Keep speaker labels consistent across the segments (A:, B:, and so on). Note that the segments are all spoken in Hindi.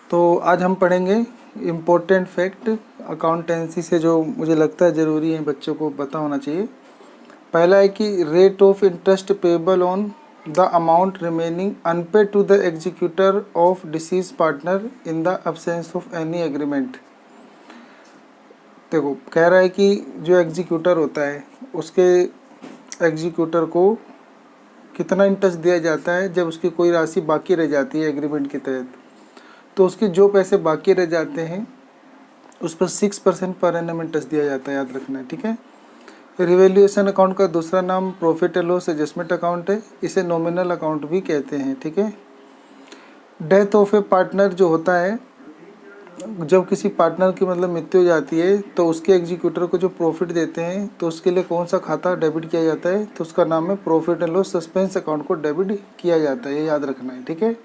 A: तो आज हम पढ़ेंगे इम्पोर्टेंट फैक्ट अकाउंटेंसी से जो मुझे लगता है ज़रूरी है, बच्चों को पता होना चाहिए। पहला है कि rate of interest payable on the amount remaining unpaid to the executor of deceased partner in the absence of any agreement. देखो, कह रहा है कि जो एग्जीक्यूटर होता है उसके एग्जीक्यूटर को कितना इंटरेस्ट दिया जाता है जब उसकी कोई राशि बाकी रह जाती है एग्रीमेंट के तहत। तो उसके जो पैसे बाकी रह जाते हैं उस पर 6% पर एनम इंटरेस्ट दिया जाता है, याद रखना है, ठीक है। रिवैल्यूएशन अकाउंट का दूसरा नाम profit and loss adjustment account है, इसे नॉमिनल अकाउंट भी कहते हैं, ठीक है। डेथ ऑफ ए पार्टनर जो होता है, जब किसी पार्टनर की मतलब मृत्यु हो जाती है तो उसके एग्जीक्यूटर को जो प्रॉफिट देते हैं तो उसके लिए कौन सा खाता डेबिट किया जाता है, तो उसका नाम है profit and loss suspense account को डेबिट किया जाता है, ये याद रखना है, ठीक है।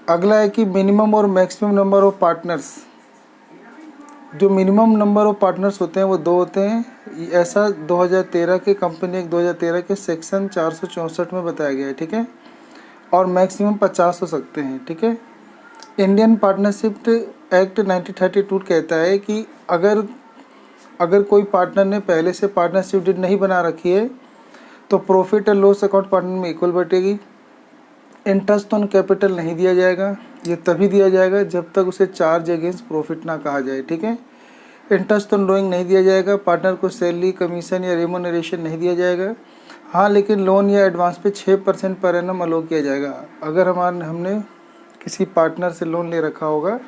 A: अगला है कि मिनिमम और मैक्सिमम नंबर ऑफ पार्टनर्स। जो मिनिमम नंबर ऑफ पार्टनर्स होते हैं वो 2 होते हैं, ऐसा 2013 के कंपनी एक्ट 2013 के सेक्शन 464 में बताया गया है, ठीक है। और मैक्सिमम 50 हो सकते हैं, ठीक है। इंडियन पार्टनरशिप एक्ट 1932 कहता है कि अगर कोई पार्टनर ने पहले से पार्टनरशिप डीड नहीं बना रखी है तो profit and loss account partner में इक्वल बटेगी। इंटरेस्ट ऑन कैपिटल नहीं दिया जाएगा, ये तभी दिया जाएगा जब तक उसे चार्ज अगेंस्ट प्रॉफिट ना कहा जाए, ठीक है। इंटरेस्ट ऑन ड्रॉइंग नहीं दिया जाएगा, पार्टनर को सैलरी कमीशन या रेमोनरेशन नहीं दिया जाएगा। हाँ, लेकिन लोन या एडवांस पे 6% पर एनम अलो किया जाएगा। अगर हमने किसी पार्टनर से लोन ले रखा होगा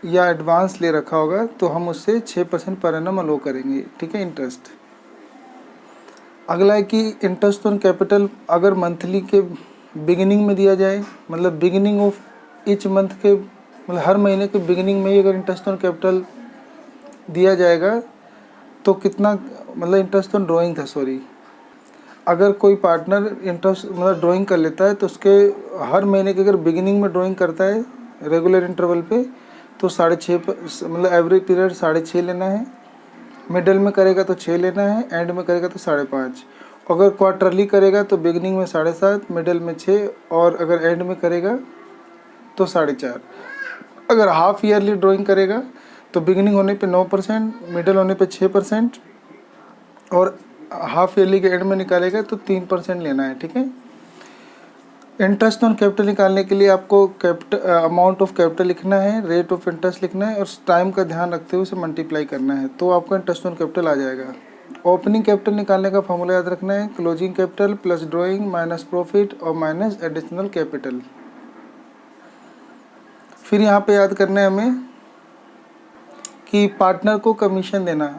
A: या एडवांस ले रखा होगा तो हम उससे 6% पर एनम अलो करेंगे, ठीक है, इंटरेस्ट। अगला है कि इंटरेस्ट ऑन कैपिटल अगर मंथली के बिगिनिंग में दिया जाए, मतलब बिगिनिंग ऑफ ईच मंथ के, मतलब हर महीने के बिगिनिंग में ही अगर इंटरेस्ट ऑन कैपिटल दिया जाएगा तो कितना, मतलब इंटरेस्ट ऑन ड्राइंग था, सॉरी। अगर कोई पार्टनर इंटरेस्ट मतलब ड्राइंग कर लेता है तो उसके हर महीने के अगर बिगिनिंग में ड्राइंग करता है रेगुलर इंटरवल पे तो 6.5 मतलब एवरेज पीरियड 6.5 लेना है, मिडल में करेगा तो 6 लेना है, एंड में करेगा तो 5.5। अगर क्वार्टरली करेगा तो बिगिनिंग में 7.5, मिडल में 6 और अगर एंड में करेगा तो 4.5। अगर हाफ ईयरली ड्राइंग करेगा तो बिगिनिंग होने पे 9%, मिडल होने पे 6% और हाफ ईयरली के एंड में निकालेगा तो 3% लेना है, ठीक है। इंटरेस्ट ऑन कैपिटल निकालने के लिए आपको अमाउंट ऑफ कैपिटल लिखना है, रेट ऑफ इंटरेस्ट लिखना है और टाइम का ध्यान रखते हुए उसे मल्टीप्लाई करना है, तो आपका इंटरेस्ट ऑन कैपिटल आ जाएगा। ओपनिंग कैपिटल निकालने का फॉर्मूला याद रखना है, closing capital plus drawing minus profit और माइनस एडिशनल कैपिटल। फिर यहाँ पे याद करना है हमें कि पार्टनर को कमीशन देना।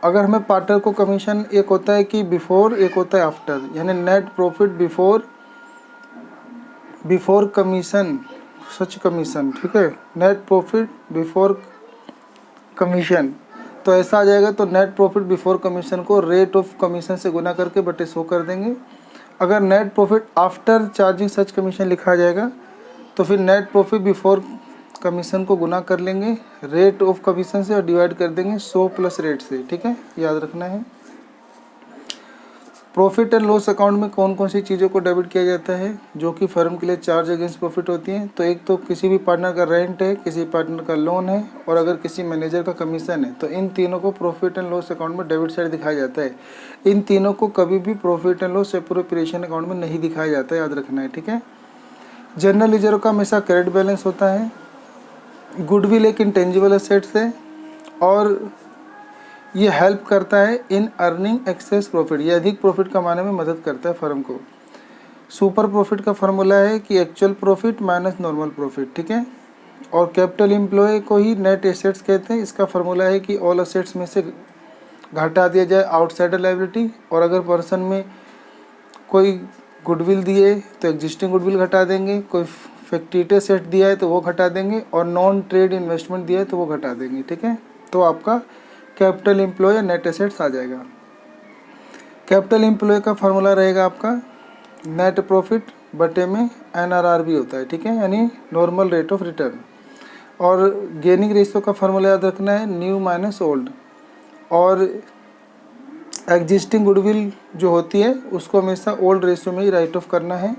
A: अगर हमें पार्टनर को कमीशन, एक होता है कि बिफोर, एक होता है आफ्टर, यानी नेट प्रॉफिट बिफोर कमीशन, सच कमीशन, ठीक है, नेट प्रॉफिट बिफोर कमीशन, तो ऐसा आ जाएगा। तो नेट प्रॉफिट बिफोर कमीशन को रेट ऑफ कमीशन से गुना करके बटे 100 कर देंगे। अगर नेट प्रॉफिट आफ्टर चार्जिंग सच कमीशन लिखा जाएगा तो फिर नेट प्रॉफिट बिफोर कमीशन को गुना कर लेंगे रेट ऑफ कमीशन से और डिवाइड कर देंगे 100 प्लस रेट से, ठीक है, याद रखना है। प्रॉफिट एंड लॉस अकाउंट में कौन कौन सी चीज़ों को डेबिट किया जाता है जो कि फर्म के लिए चार्ज अगेंस्ट प्रॉफिट होती हैं, तो एक तो किसी भी पार्टनर का रेंट है, किसी पार्टनर का लोन है और अगर किसी मैनेजर का कमीशन है, तो इन तीनों को प्रॉफिट एंड लॉस अकाउंट में डेबिट साइड दिखाया जाता है। इन तीनों को कभी भी profit and loss appropriation account में नहीं दिखाया जाता है, याद रखना है, ठीक है। जनरल लीजर का हमेशा क्रेडिट बैलेंस होता है। गुडविल एक इंटेंजिबल एसेट्स है और ये हेल्प करता है इन अर्निंग एक्सेस प्रॉफिट, ये अधिक प्रॉफिट कमाने में मदद करता है फर्म को। सुपर प्रॉफिट का फार्मूला है कि actual profit minus normal profit, ठीक है। और कैपिटल एम्प्लॉय को ही नेट एसेट्स कहते हैं, इसका फार्मूला है कि ऑल एसेट्स में से घटा दिया जाए आउटसाइडर लायबिलिटी, और अगर पर्सन में कोई गुडविल दिए तो एग्जिस्टिंग गुडविल घटा देंगे, कोई फैक्टिटी एसेट दिया है तो वो घटा देंगे और नॉन ट्रेड इन्वेस्टमेंट दिया है तो वो घटा देंगे, ठीक है। तो आपका कैपिटल एम्प्लॉय या नेट एसेट्स आ जाएगा। कैपिटल एम्प्लॉय का फार्मूला रहेगा आपका नेट प्रॉफिट बटे में NRR होता है, ठीक है, यानी नॉर्मल रेट ऑफ रिटर्न। और गेनिंग रेशियो का फार्मूला याद रखना है न्यू माइनस ओल्ड। और एग्जिस्टिंग गुडविल जो होती है उसको हमेशा ओल्ड रेशियो में ही राइट ऑफ करना है।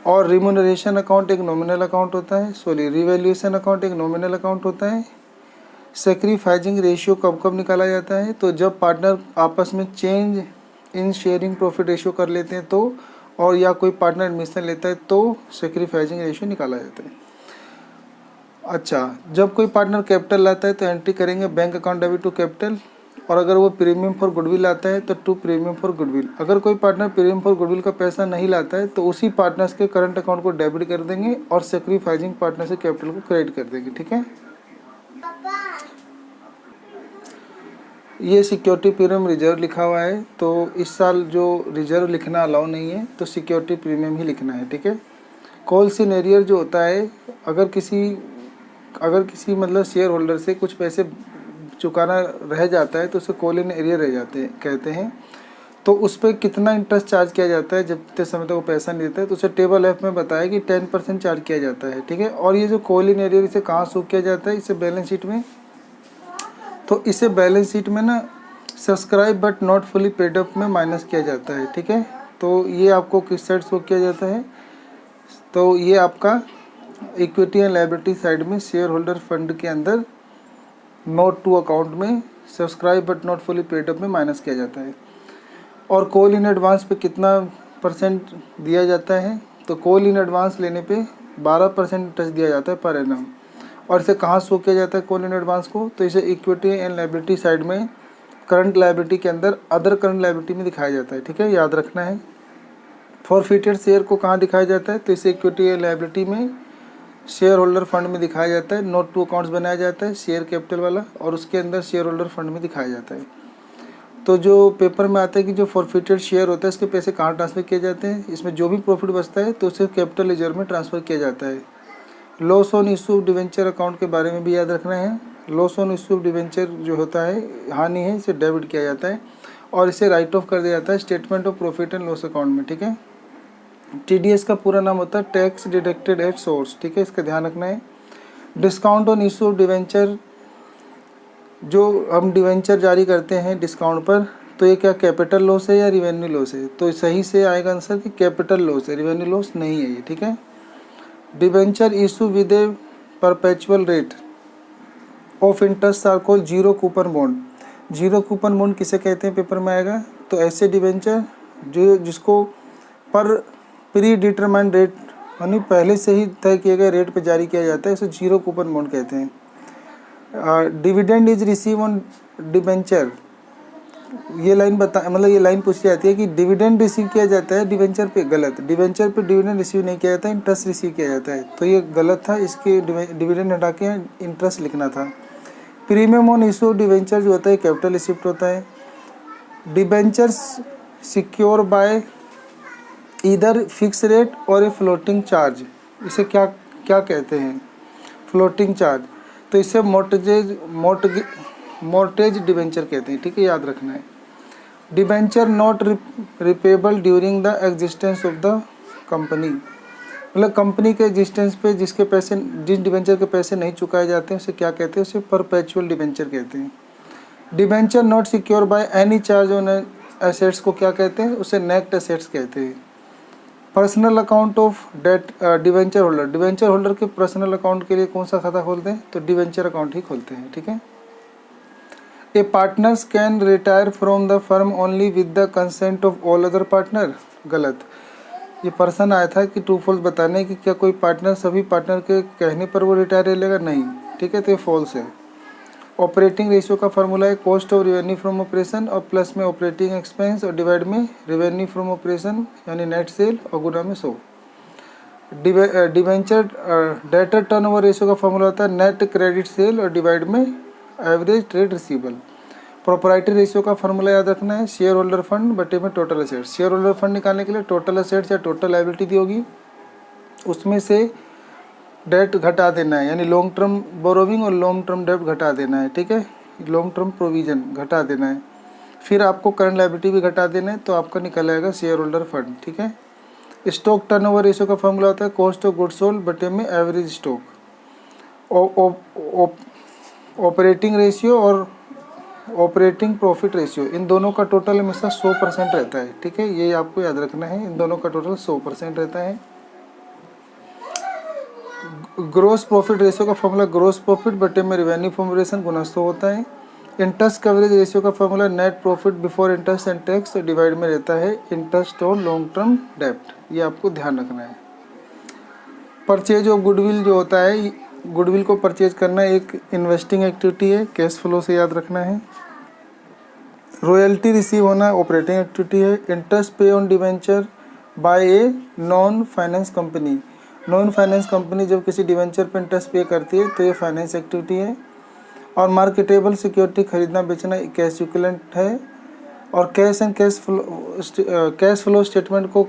A: और रिम्यूनरेशन अकाउंट एक नॉमिनल अकाउंट होता है, सॉरी रिवैल्यूएशन अकाउंट एक नॉमिनल अकाउंट होता है। सेक्रीफाइसिंग रेशियो कब कब निकाला जाता है, तो जब पार्टनर आपस में change in sharing profit ratio कर लेते हैं तो, और या कोई पार्टनर एडमिशन लेता है तो सेक्रीफाइसिंग रेशियो निकाला जाता है। अच्छा, जब कोई पार्टनर कैपिटल लाता है तो एंट्री करेंगे bank account debit to capital, और अगर वो प्रीमियम फॉर गुडविल लाता है तो टू प्रीमियम फॉर गुडविल। अगर कोई पार्टनर प्रीमियम फॉर गुडविल का पैसा नहीं लाता है तो उसी पार्टनर्स के करंट अकाउंट को डेबिट कर देंगे और सेक्रीफाइसिंग पार्टनर से कैपिटल को क्रेडिट कर देंगे। ठीक है, ये सिक्योरिटी प्रीमियम रिजर्व लिखा हुआ है, तो इस साल जो रिजर्व लिखना अलाउ नहीं है, तो सिक्योरिटी प्रीमियम ही लिखना है। ठीक है, कॉल सिनेरियर जो होता है, अगर किसी मतलब शेयर होल्डर से कुछ पैसे चुकाना रह जाता है तो उसे कॉल इन एरियर रह जाते हैं कहते हैं, तो उस पर कितना इंटरेस्ट चार्ज किया जाता है जब तक समय तक वो पैसा नहीं देता है, तो उसे टेबल एफ में बताया कि 10% चार्ज किया जाता है। ठीक है, और ये जो कॉल इन एरियर इसे कहाँ शो किया जाता है, इसे बैलेंस शीट में, तो इसे बैलेंस शीट में ना subscribe but not fully paid up में माइनस किया जाता है। ठीक है, तो ये आपको किस साइड शो किया जाता है, तो ये आपका इक्विटी एंड लायबिलिटी साइड में शेयर होल्डर फंड के अंदर नोट टू अकाउंट में subscribe but not fully paid up में माइनस किया जाता है। और कॉल इन एडवांस पे कितना परसेंट दिया जाता है, तो कॉल इन एडवांस लेने पे 12% इंटरेस्ट दिया जाता है पर एनम। और इसे कहाँ शो किया जाता है कॉल इन एडवांस को, तो इसे इक्विटी एंड लायबिलिटी साइड में करंट लायबिलिटी के अंदर अदर करंट लायबिलिटी में दिखाया जाता है। ठीक है, याद रखना है। फॉरफिटेड शेयर को कहाँ दिखाया जाता है, तो इसे इक्विटी एंड लायबिलिटी में शेयर होल्डर फंड में दिखाया जाता है। नोट टू अकाउंट्स बनाया जाता है शेयर कैपिटल वाला, और उसके अंदर शेयर होल्डर फंड में दिखाया जाता है। तो जो पेपर में आता है कि जो फॉरफिटेड शेयर होता है इसके पैसे कहाँ ट्रांसफ़र किए जाते हैं, इसमें जो भी प्रॉफिट बचता है तो उसे कैपिटल रिजर्व में ट्रांसफ़र किया जाता है। Loss on issue debenture account के बारे में भी याद रखना है। लॉस ऑन इशू डिवेंचर जो होता है, हानि है, इसे डेबिट किया जाता है और इसे राइट ऑफ कर दिया जाता है statement of profit and loss account में। ठीक है, TDS का पूरा नाम होता है टैक्स डिडक्टेड एट सोर्स। ठीक है, इसका ध्यान रखना है। Discount on issue of debenture, जो हम डिवेंचर जारी करते हैं डिस्काउंट पर, तो ये क्या कैपिटल लॉस है या रिवेन्यू लॉस है, तो सही से आएगा आंसर कि कैपिटल लॉस है, रिवेन्यू लॉस नहीं है ये। ठीक है, debenture issue with a perpetual rate of interest are called zero coupon bond. Zero coupon bond किसे कहते हैं पेपर में आएगा, तो ऐसे डिवेंचर जिसको पर प्री डिटरमाइंड रेट यानी पहले से ही तय किए गए रेट पर जारी किया जाता है, इसे जीरो कूपन बॉन्ड कहते हैं। Dividend is receive on debenture, ये लाइन मतलब ये लाइन पूछी जाती है कि डिविडेंड रिसीव किया जाता है डिवेंचर पे, गलत। डिवेंचर पे डिविडेंड रिसीव नहीं किया जाता है, इंटरेस्ट रिसीव किया जाता है, तो ये गलत था, इसके डिविडेंड हटा के इंटरेस्ट लिखना था। प्रीमियम ऑन इशू डिवेंचर जो होता है कैपिटल रिसिप्ट होता है। डिवेंचर्स सिक्योर बाय इधर फिक्स रेट और ए फ्लोटिंग चार्ज, इसे क्या क्या कहते हैं, फ्लोटिंग चार्ज, तो इसे मोर्टेज डिवेंचर कहते हैं। ठीक है, याद रखना है। Debenture not repayable during the existence of the company, मतलब कंपनी के एग्जिस्टेंस पे जिस डिवेंचर के पैसे नहीं चुकाए जाते हैं उसे क्या कहते हैं, उसे परपेचुअल डिवेंचर कहते हैं। Debenture not secure by any charge on assets को क्या कहते हैं, उसे नेक्ट एसेट्स कहते हैं। Personal account of debt debenture holder, debenture holder के पर्सनल अकाउंट के लिए कौन सा खाता खोलते हैं, तो डिवेंचर अकाउंट ही खोलते हैं। ठीक है, a partners can retire from the firm only with the consent of all other partner, गलत। ये पर्सन आया था कि ट्रू फॉल्स बताने कि क्या कोई पार्टनर सभी पार्टनर के कहने पर वो रिटायर ले लेगा, नहीं। ठीक है, तो ये फॉल्स है। ऑपरेटिंग रेशियो का फार्मूला है cost of revenue from operation और प्लस में ऑपरेटिंग एक्सपेंस और डिवाइड में रेवेन्यू फ्रॉम ऑपरेशन यानी नेट सेल और गुना में 100। डिवेंचर डेटर टर्नओवर रेशियो का फार्मूला होता है नेट क्रेडिट सेल और डिवाइड में average trade receivable. Proprietary ratio का फार्मूला याद रखना है शेयर होल्डर फंड बटे में total assets. Share holder fund निकालने के लिए टोटल असेट्स या टोटल लायबिलिटी दी होगी, उसमें से डेट घटा देना है, यानी लॉन्ग टर्म बोरोविंग और लॉन्ग टर्म डेट घटा देना है। ठीक है, लॉन्ग टर्म प्रोविजन घटा देना है, फिर आपको करंट लायबिलिटी भी घटा देना है, तो आपका निकल आएगा शेयर होल्डर फंड। ठीक है, स्टॉक टर्नओवर रेशियो का फार्मूला होता है कॉस्ट ऑफ गुड्स सोल्ड बटे में एवरेज स्टॉक। ऑपरेटिंग रेशियो और ऑपरेटिंग प्रॉफिट रेशियो, इन दोनों का टोटल हमेशा 100% रहता है। ठीक है, ये आपको याद रखना है, इन दोनों का टोटल 100% रहता है। ग्रोस प्रॉफिट रेशियो का फॉर्मूला ग्रोस प्रॉफिट बटे में रिवेन्यू फॉर्मुलेशन गुना 100 होता है। इंटरेस्ट कवरेज रेशियो का formula net profit before interest and tax divide में रहता है इंटरेस्ट ऑन लॉन्ग टर्म डेब्ट। ये आपको ध्यान रखना है। परचेज ऑफ गुडविल जो होता है, गुडविल को परचेज करना एक इन्वेस्टिंग एक्टिविटी है, कैश फ्लो से याद रखना है। रॉयल्टी रिसीव होना ऑपरेटिंग एक्टिविटी है। Interest pay on debenture by a non finance company, non finance company जब किसी डिवेंचर पर इंटरेस्ट पे करती है तो ये फाइनेंस एक्टिविटी है। और मार्केटेबल सिक्योरिटी खरीदना बेचना कैश इक्विवेलेंट है। और cash and cash flow statement को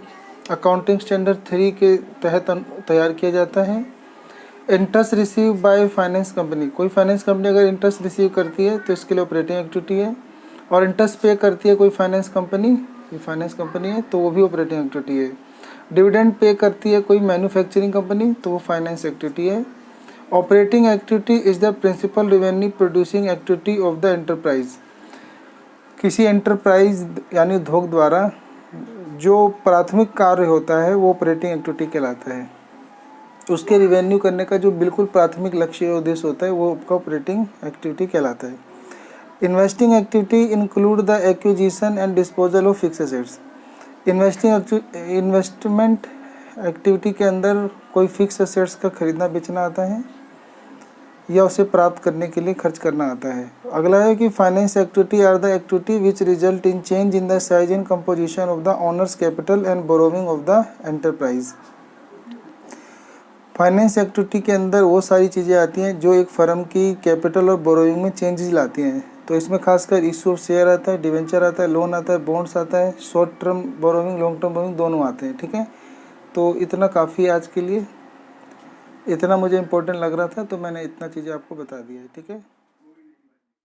A: अकाउंटिंग स्टैंडर्ड 3 के तहत तैयार किया जाता है। Interest receive by finance company, कोई फाइनेंस कंपनी अगर इंटरेस्ट रिसीव करती है तो इसके लिए ऑपरेटिंग एक्टिविटी है। और इंटरेस्ट पे करती है कोई फाइनेंस कंपनी, ये फाइनेंस कंपनी है तो वो भी ऑपरेटिंग एक्टिविटी है। डिविडेंड पे करती है कोई मैन्युफैक्चरिंग कंपनी तो वो फाइनेंस एक्टिविटी है। Operating activity is the principal revenue producing activity of the enterprise, किसी एंटरप्राइज यानी उद्योग द्वारा जो प्राथमिक कार्य होता है वो ऑपरेटिंग एक्टिविटी कहलाता है। उसके रिवेन्यू करने का जो बिल्कुल प्राथमिक लक्ष्य और उद्देश्य होता है वो आपका ऑपरेटिंग एक्टिविटी कहलाता है। Investing activity include the acquisition and disposal of fix assets, investment activity के अंदर कोई फिक्स एसेट्स का खरीदना बेचना आता है या उसे प्राप्त करने के लिए खर्च करना आता है। अगला है कि finance activity are the activity which result in change in the size and composition of the owners capital and borrowing of the enterprise. Finance activity के अंदर वो सारी चीज़ें आती हैं जो एक फर्म की कैपिटल और बोरोविंग में चेंजेस लाती हैं। तो इसमें खासकर इशू ऑफ शेयर आता है, डिवेंचर आता है, लोन आता है, बॉन्ड्स आता है, short term borrowing long term borrowing दोनों आते हैं। ठीक है, तो इतना काफ़ी है आज के लिए, इतना मुझे इम्पोर्टेंट लग रहा था तो मैंने इतना चीज़ें आपको बता दिया है। ठीक है।